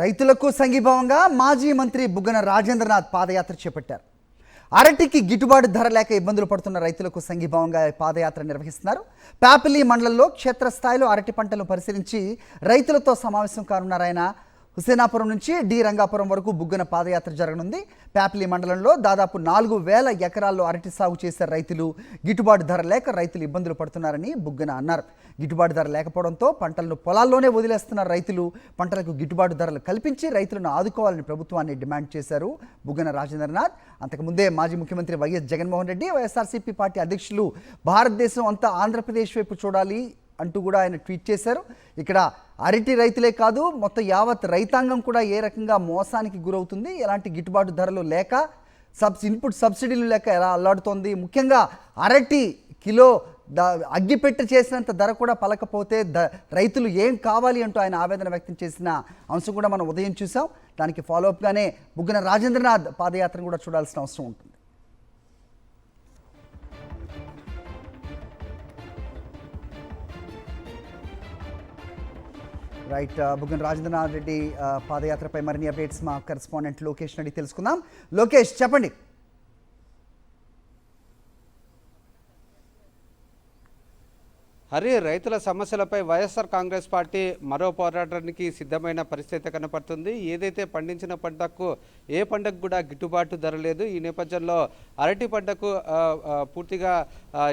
రైతులకు సంఘీభావంగా మాజీ మంత్రి బుగ్గన రాజేంద్రనాథ్ పాదయాత్ర చేపట్టారు. అరటికి గిట్టుబాటు ధర లేక ఇబ్బందులు పడుతున్న రైతులకు సంఘీభావంగా పాదయాత్ర నిర్వహిస్తున్నారు. ప్యాపిలి మండలంలో క్షేత్రస్థాయిలో అరటి పంటలను పరిశీలించి రైతులతో సమావేశం కానున్నారు. ఆయన హుసేనాపురం నుంచి డి రంగాపురం వరకు బుగ్గన పాదయాత్ర జరగనుంది. ప్యాపిలి మండలంలో దాదాపు 4,000 ఎకరాల్లో అరటి సాగు చేసే రైతులు గిట్టుబాటు ధర లేక రైతులు ఇబ్బందులు పడుతున్నారని బుగ్గన అన్నారు. గిట్టుబాటు ధర లేకపోవడంతో పంటలను పొలాల్లోనే వదిలేస్తున్న రైతులు పంటలకు గిట్టుబాటు ధరలు కల్పించి రైతులను ఆదుకోవాలని ప్రభుత్వాన్ని డిమాండ్ చేశారు బుగ్గన రాజేంద్రనాథ్. అంతకుముందే మాజీ ముఖ్యమంత్రి వైఎస్ జగన్మోహన్ రెడ్డి, వైఎస్ఆర్సీపీ పార్టీ అధ్యక్షులు భారతదేశం అంతా ఆంధ్రప్రదేశ్ వైపు చూడాలి అంటూ కూడా ఆయన ట్వీట్ చేశారు. ఇక్కడ అరటి రైతులే కాదు, మొత్తం యావత్ రైతాంగం కూడా ఏ రకంగా మోసానికి గురవుతుంది, ఎలాంటి గిట్టుబాటు ధరలు లేక ఇన్పుట్ సబ్సిడీలు లేక ఎలా అల్లాడుతోంది. ముఖ్యంగా అరటి కిలో అగ్గిపెట్టి చేసినంత ధర కూడా పలకపోతే రైతులు ఏం కావాలి అంటూ ఆయన ఆవేదన వ్యక్తం చేసిన అంశం కూడా మనం ఉదయం చూసాం. దానికి ఫాలోఅప్గానే బుగ్గన రాజేంద్రనాథ్ పాదయాత్రను కూడా చూడాల్సిన అవసరం ఉంటుంది. రైట్, బుగ్గన రాజేంద్రనాథ్ రెడ్డి పాదయాత్రపై మరిన్ని అప్డేట్స్ మా కరెస్పాండెంట్ లోకేష్ అడిగి తెలుసుకుందాం. లోకేష్, చెప్పండి. హరి, రైతుల సమస్యలపై వైఎస్ఆర్ కాంగ్రెస్ పార్టీ మరో పోరాటానికి సిద్ధమైన పరిస్థితి కనపడుతుంది. ఏదైతే పండించిన పంటకు ఏ పంటకు కూడా గిట్టుబాటు ధర లేదు. ఈ నేపథ్యంలో అరటి పంటకు పూర్తిగా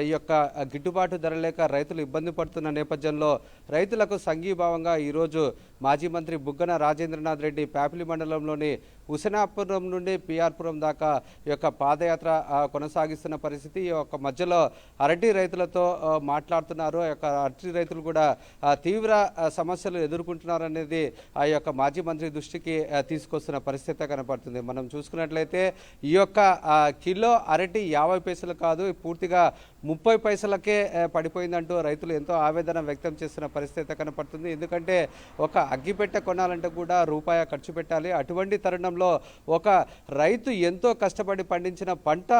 ఈ యొక్క గిట్టుబాటు ధర లేక రైతులు ఇబ్బంది పడుతున్న నేపథ్యంలో రైతులకు సంఘీభావంగా ఈరోజు మాజీ మంత్రి బుగ్గన రాజేంద్రనాథ్ రెడ్డి ప్యాపిలి మండలంలోని హుసేనాపురం నుండి పిఆర్పురం దాకా ఈ యొక్క పాదయాత్ర కొనసాగిస్తున్న పరిస్థితి. ఈ యొక్క మధ్యలో అరటి రైతులతో మాట్లాడుతున్నారు. ఆ యొక్క అరటి రైతులు కూడా తీవ్ర సమస్యలు ఎదుర్కొంటున్నారనేది ఆ యొక్క మాజీ మంత్రి దృష్టికి తీసుకొస్తున్న పరిస్థితి కనపడుతుంది. మనం చూసుకున్నట్లయితే ఈ యొక్క కిలో అరటి 50 పైసలు కాదు, పూర్తిగా 30 పైసలకే పడిపోయిందంటూ రైతులు ఎంతో ఆవేదన వ్యక్తం చేస్తున్న పరిస్థితి కనపడుతుంది. ఎందుకంటే ఒక అగ్గిపెట్టె కొనాలంటే కూడా రూపాయి ఖర్చు పెట్టాలి. అటువంటి తరుణంలో ఒక రైతు ఎంతో కష్టపడి పండించిన పంట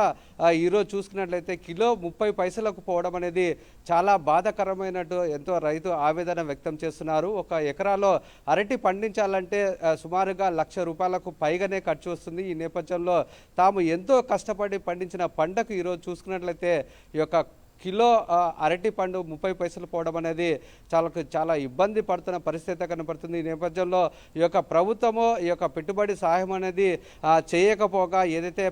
ఈరోజు చూసుకున్నట్లయితే కిలో 30 పైసలకు పోవడం అనేది చాలా బాధాకరమైనట్టు ఎంతో రైతు ఆవేదన వ్యక్తం చేస్తున్నారు. ఒక ఎకరాలో అరటి పండించాలంటే సుమారుగా ₹1,00,000 పైగానే ఖర్చు వస్తుంది. ఈ నేపథ్యంలో తాము ఎంతో కష్టపడి పండించిన పంటకు ఈరోజు చూసుకున్నట్లయితే ఈ యొక్క కిలో అరటి పండు 30 పైసలు పోవడం అనేది చాలా ఇబ్బంది పడుతున్న పరిస్థితి కనపడుతుంది. ఈ నేపథ్యంలో ఈ యొక్క ప్రభుత్వము ఈ యొక్క పెట్టుబడి సహాయం అనేది చేయకపోగా ఏదైతే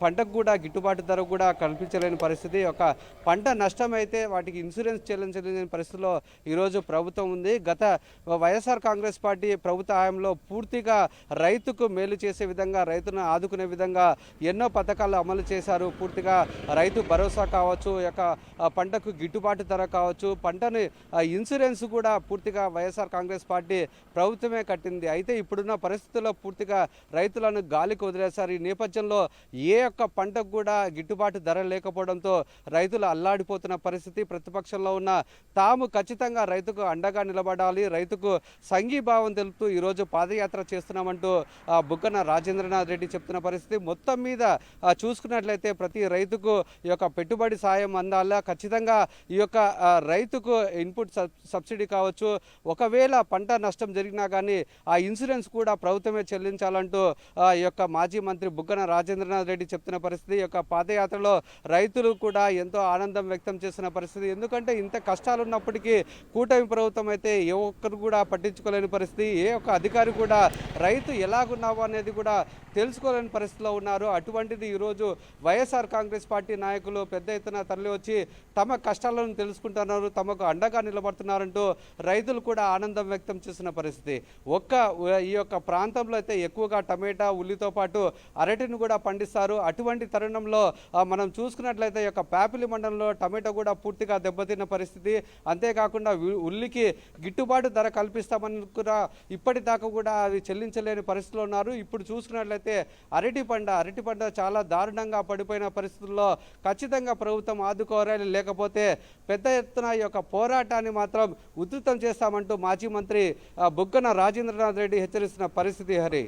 పంటకు కూడా గిట్టుబాటు ధర కూడా కల్పించలేని పరిస్థితి, ఒక పంట నష్టమైతే వాటికి ఇన్సూరెన్స్ చెల్లించలేని పరిస్థితిలో ఈరోజు ప్రభుత్వం ఉంది. గత వైఎస్ఆర్ కాంగ్రెస్ పార్టీ ప్రభుత్వ హయాంలో పూర్తిగా రైతుకు మేలు చేసే విధంగా, రైతును ఆదుకునే విధంగా ఎన్నో పథకాలు అమలు చేశారు. పూర్తిగా రైతు భరోసా కావచ్చు, యొక్క పంటకు గిట్టుబాటు ధర కావచ్చు, పంటని ఇన్సూరెన్స్ కూడా పూర్తిగా వైఎస్ఆర్ కాంగ్రెస్ పార్టీ ప్రభుత్వమే కట్టింది. అయితే ఇప్పుడున్న పరిస్థితుల్లో పూర్తిగా రైతులను గాలికి వదిలేశారు. ఈ నేపథ్యంలో ఏ ఒక్క పంటకు కూడా గిట్టుబాటు ధర లేకపోవడంతో రైతులు అల్లాడిపోతున్న పరిస్థితి. ప్రతిపక్షంలో ఉన్న తాము ఖచ్చితంగా రైతుకు అండగా నిలబడాలి, రైతుకు సంఘీభావం తెలుపుతూ ఈరోజు పాదయాత్ర చేస్తున్నామంటూ బుగ్గన రాజేంద్రనాథ్ రెడ్డి చెప్తున్న పరిస్థితి. మొత్తం మీద చూసుకున్నట్లయితే ప్రతి రైతుకు ఈ యొక్క పెట్టుబడి సాయం అందాలా, ఖచ్చితంగా ఈ యొక్క రైతుకు ఇన్పుట్ సబ్సిడీ కావచ్చు, ఒకవేళ పంట నష్టం జరిగినా కానీ ఆ ఇన్సూరెన్స్ కూడా ప్రభుత్వమే చెల్లించాలంటూ ఈ యొక్క మాజీ మంత్రి బుగ్గన రాజేంద్రనాథ్ రెడ్డి చెప్తున్న పరిస్థితి. ఈ యొక్క పాదయాత్రలో రైతులు కూడా ఎంతో ఆనందం వ్యక్తం చేస్తున్న పరిస్థితి. ఎందుకంటే ఇంత కష్టాలు ఉన్నప్పటికీ కూటమి ప్రభుత్వం అయితే ఏ ఒక్కరు కూడా పట్టించుకోలేని పరిస్థితి, ఏ ఒక్క అధికారి కూడా రైతు ఎలాగున్నావు అనేది కూడా తెలుసుకోలేని పరిస్థితిలో ఉన్నారు. అటువంటిది ఈరోజు వైఎస్ఆర్ కాంగ్రెస్ పార్టీ నాయకులు పెద్ద ఎత్తున తరలి వచ్చి తమ కష్టాలను తెలుసుకుంటున్నారు, తమకు అండగా నిలబడుతున్నారంటూ రైతులు కూడా ఆనందం వ్యక్తం చేస్తున్న పరిస్థితి. ఈ యొక్క ప్రాంతంలో అయితే ఎక్కువగా టమేటా, ఉల్లితో పాటు అరటిని కూడా పండిస్తారు. అటువంటి తరుణంలో మనం చూసుకున్నట్లయితే ఈ యొక్క ప్యాపిలి మండలంలో టమేటా కూడా పూర్తిగా దెబ్బతిన్న పరిస్థితి. అంతేకాకుండా ఉల్లికి గిట్టుబాటు ధర కల్పిస్తామని కూడా ఇప్పటిదాకా కూడా అవి చెల్లించలేని పరిస్థితిలో ఉన్నారు. ఇప్పుడు చూసుకున్నట్లయితే అరటి పంట చాలా దారుణంగా పడిపోయిన పరిస్థితుల్లో ఖచ్చితంగా ప్రభుత్వం ఆదుకోవాలి, లేకపోతే పెద్ద ఎత్తున ఈ యొక్క పోరాటాన్ని మాత్రం ఉధృతం చేస్తామంటూ మాజీ మంత్రి బుగ్గన రాజేంద్రనాథ్ రెడ్డి హెచ్చరిస్తున్న పరిస్థితి. హరి.